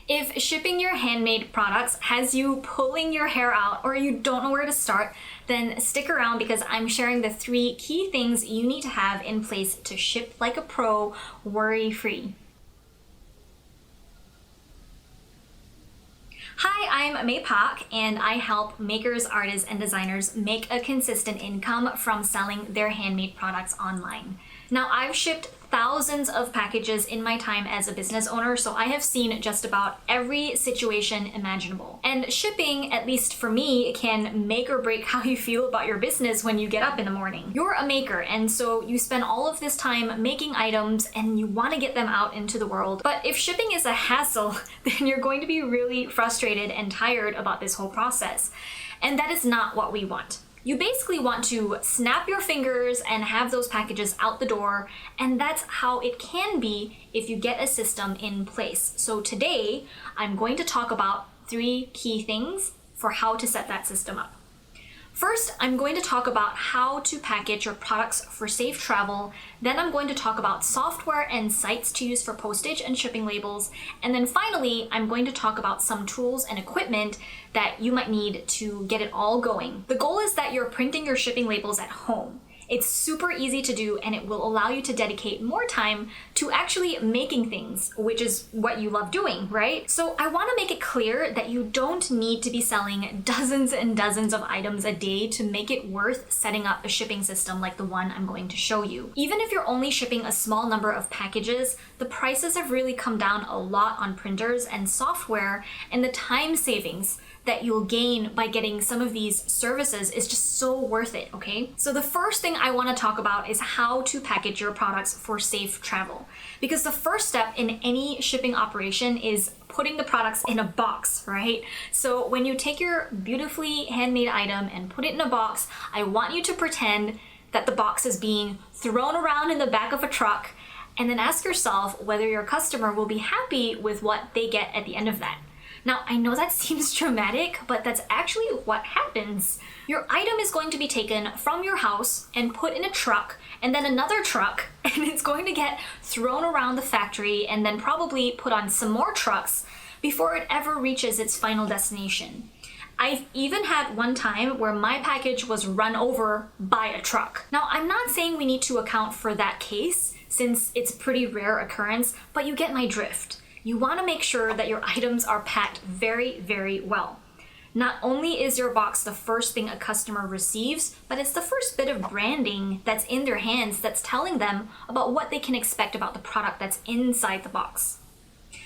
If shipping your handmade products has you pulling your hair out or you don't know where to start, then stick around because I'm sharing the 3 key things you need to have in place to ship like a pro, worry-free. Hi, I'm May Pak, and I help makers, artists, and designers make a consistent income from selling their handmade products online. Now, I've shipped thousands of packages in my time as a business owner, so I have seen just about every situation imaginable. And shipping, at least for me, can make or break how you feel about your business when you get up in the morning. You're a maker, and so you spend all of this time making items and you want to get them out into the world. But if shipping is a hassle, then you're going to be really frustrated and tired about this whole process. And that is not what we want. You basically want to snap your fingers and have those packages out the door, and that's how it can be if you get a system in place. So today, I'm going to talk about 3 key things for how to set that system up. First, I'm going to talk about how to package your products for safe travel. Then I'm going to talk about software and sites to use for postage and shipping labels. And then finally, I'm going to talk about some tools and equipment that you might need to get it all going. The goal is that you're printing your shipping labels at home. It's super easy to do, and it will allow you to dedicate more time to actually making things, which is what you love doing, right? So I want to make it clear that you don't need to be selling dozens and dozens of items a day to make it worth setting up a shipping system like the one I'm going to show you. Even if you're only shipping a small number of packages, the prices have really come down a lot on printers and software, and the time savings that you'll gain by getting some of these services is just so worth it, okay? So the first thing I want to talk about is how to package your products for safe travel. Because the first step in any shipping operation is putting the products in a box, right? So when you take your beautifully handmade item and put it in a box, I want you to pretend that the box is being thrown around in the back of a truck, and then ask yourself whether your customer will be happy with what they get at the end of that. Now, I know that seems dramatic, but that's actually what happens. Your item is going to be taken from your house and put in a truck, and then another truck, and it's going to get thrown around the factory and then probably put on some more trucks before it ever reaches its final destination. I've even had one time where my package was run over by a truck. Now, I'm not saying we need to account for that case, since it's a pretty rare occurrence, but you get my drift. You want to make sure that your items are packed very, very well. Not only is your box the first thing a customer receives, but it's the first bit of branding that's in their hands that's telling them about what they can expect about the product that's inside the box.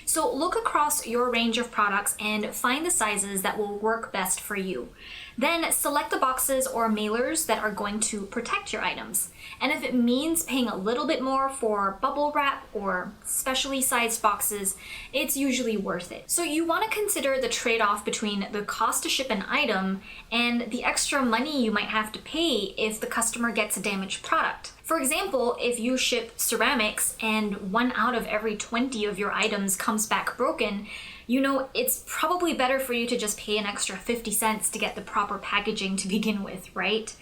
So look across your range of products and find the sizes that will work best for you. Then select the boxes or mailers that are going to protect your items. And if it means paying a little bit more for bubble wrap or specially sized boxes, it's usually worth it. So you want to consider the trade-off between the cost to ship an item and the extra money you might have to pay if the customer gets a damaged product. For example, if you ship ceramics and 1 out of every 20 of your items comes back broken, you know it's probably better for you to just pay an extra 50 cents to get the proper packaging to begin with, right?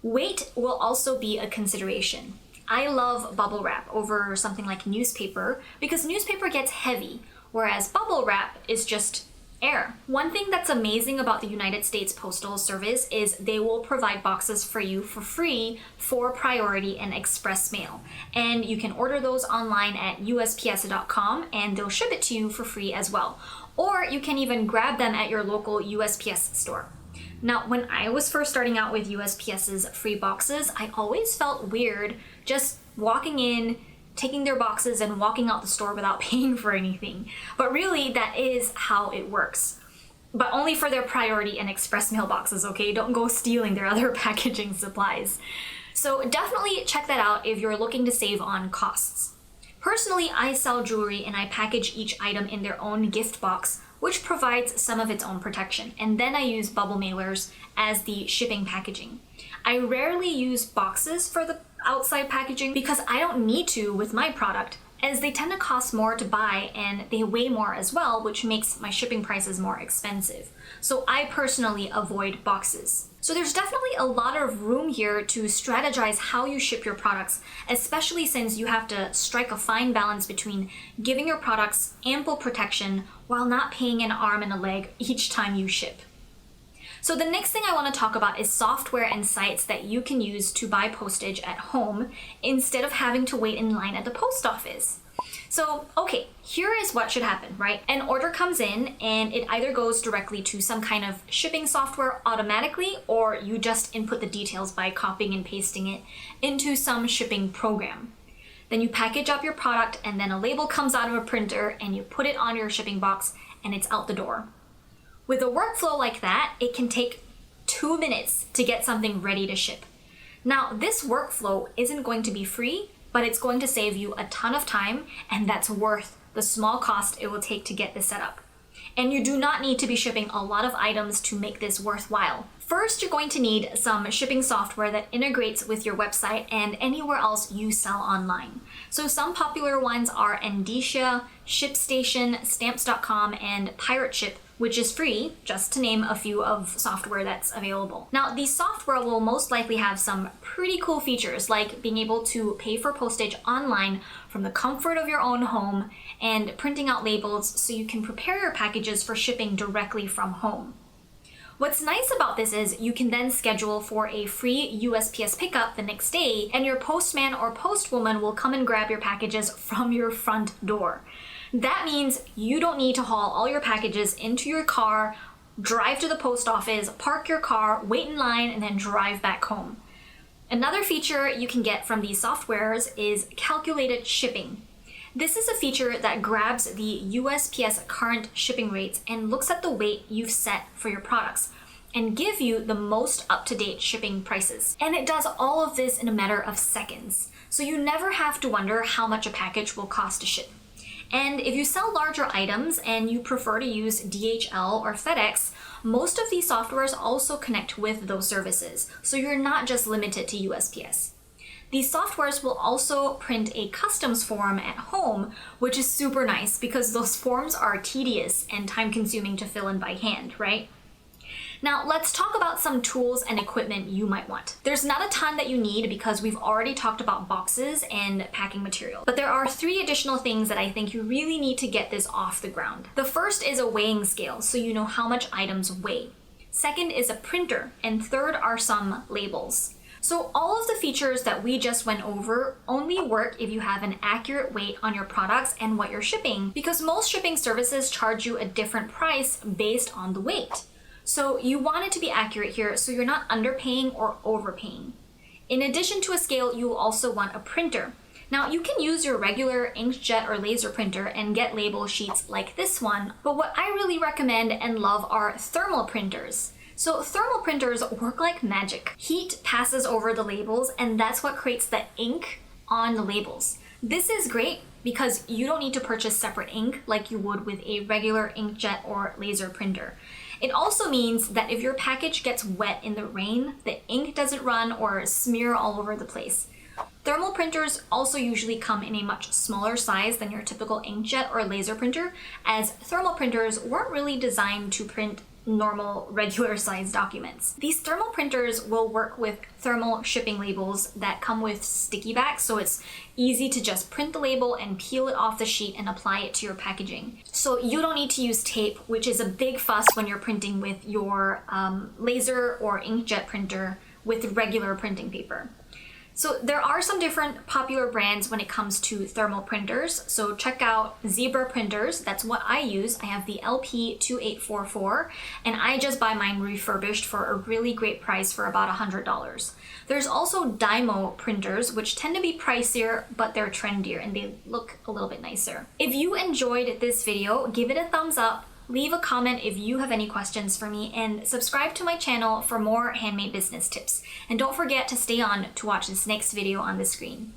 Weight will also be a consideration. I love bubble wrap over something like newspaper because newspaper gets heavy, whereas bubble wrap is just air. One thing that's amazing about the United States Postal Service is they will provide boxes for you for free for priority and express mail. And you can order those online at USPS.com and they'll ship it to you for free as well. Or you can even grab them at your local USPS store. Now, when I was first starting out with USPS's free boxes, I always felt weird just walking in, taking their boxes and walking out the store without paying for anything. But really, that is how it works. But only for their priority and express mail boxes, okay? Don't go stealing their other packaging supplies. So definitely check that out if you're looking to save on costs. Personally, I sell jewelry and I package each item in their own gift box, which provides some of its own protection. And then I use bubble mailers as the shipping packaging. I rarely use boxes for the outside packaging because I don't need to with my product, as they tend to cost more to buy and they weigh more as well, which makes my shipping prices more expensive. So I personally avoid boxes. So there's definitely a lot of room here to strategize how you ship your products, especially since you have to strike a fine balance between giving your products ample protection while not paying an arm and a leg each time you ship. So the next thing I want to talk about is software and sites that you can use to buy postage at home instead of having to wait in line at the post office. So, okay, here is what should happen, right? An order comes in and it either goes directly to some kind of shipping software automatically, or you just input the details by copying and pasting it into some shipping program. Then you package up your product and then a label comes out of a printer and you put it on your shipping box and it's out the door. With a workflow like that, it can take 2 minutes to get something ready to ship. Now, this workflow isn't going to be free, but it's going to save you a ton of time, and that's worth the small cost it will take to get this set up. And you do not need to be shipping a lot of items to make this worthwhile. First, you're going to need some shipping software that integrates with your website and anywhere else you sell online. So some popular ones are Endicia, ShipStation, Stamps.com, and PirateShip, which is free, just to name a few of software that's available. Now, these software will most likely have some pretty cool features, like being able to pay for postage online from the comfort of your own home and printing out labels so you can prepare your packages for shipping directly from home. What's nice about this is you can then schedule for a free USPS pickup the next day, and your postman or postwoman will come and grab your packages from your front door. That means you don't need to haul all your packages into your car, drive to the post office, park your car, wait in line, and then drive back home. Another feature you can get from these softwares is calculated shipping. This is a feature that grabs the USPS current shipping rates and looks at the weight you've set for your products and give you the most up-to-date shipping prices. And it does all of this in a matter of seconds, so you never have to wonder how much a package will cost to ship. And if you sell larger items and you prefer to use DHL or FedEx, most of these softwares also connect with those services, so you're not just limited to USPS. These softwares will also print a customs form at home, which is super nice because those forms are tedious and time-consuming to fill in by hand, right? Now, let's talk about some tools and equipment you might want. There's not a ton that you need because we've already talked about boxes and packing material, but there are 3 additional things that I think you really need to get this off the ground. The first is a weighing scale, so you know how much items weigh. Second is a printer, and third are some labels. So all of the features that we just went over only work if you have an accurate weight on your products and what you're shipping, because most shipping services charge you a different price based on the weight. So you want it to be accurate here so you're not underpaying or overpaying. In addition to a scale, you will also want a printer. Now, you can use your regular inkjet or laser printer and get label sheets like this one, but what I really recommend and love are thermal printers. So thermal printers work like magic. Heat passes over the labels, and that's what creates the ink on the labels. This is great because you don't need to purchase separate ink like you would with a regular inkjet or laser printer. It also means that if your package gets wet in the rain, the ink doesn't run or smear all over the place. Thermal printers also usually come in a much smaller size than your typical inkjet or laser printer, as thermal printers weren't really designed to print normal, regular size documents. These thermal printers will work with thermal shipping labels that come with sticky backs, so it's easy to just print the label and peel it off the sheet and apply it to your packaging. So you don't need to use tape, which is a big fuss when you're printing with your laser or inkjet printer with regular printing paper. So there are some different popular brands when it comes to thermal printers. So check out Zebra printers. That's what I use. I have the LP2844, and I just buy mine refurbished for a really great price for about $100. There's also Dymo printers, which tend to be pricier, but they're trendier and they look a little bit nicer. If you enjoyed this video, give it a thumbs up. Leave a comment if you have any questions for me, and subscribe to my channel for more handmade business tips. And don't forget to stay on to watch this next video on the screen.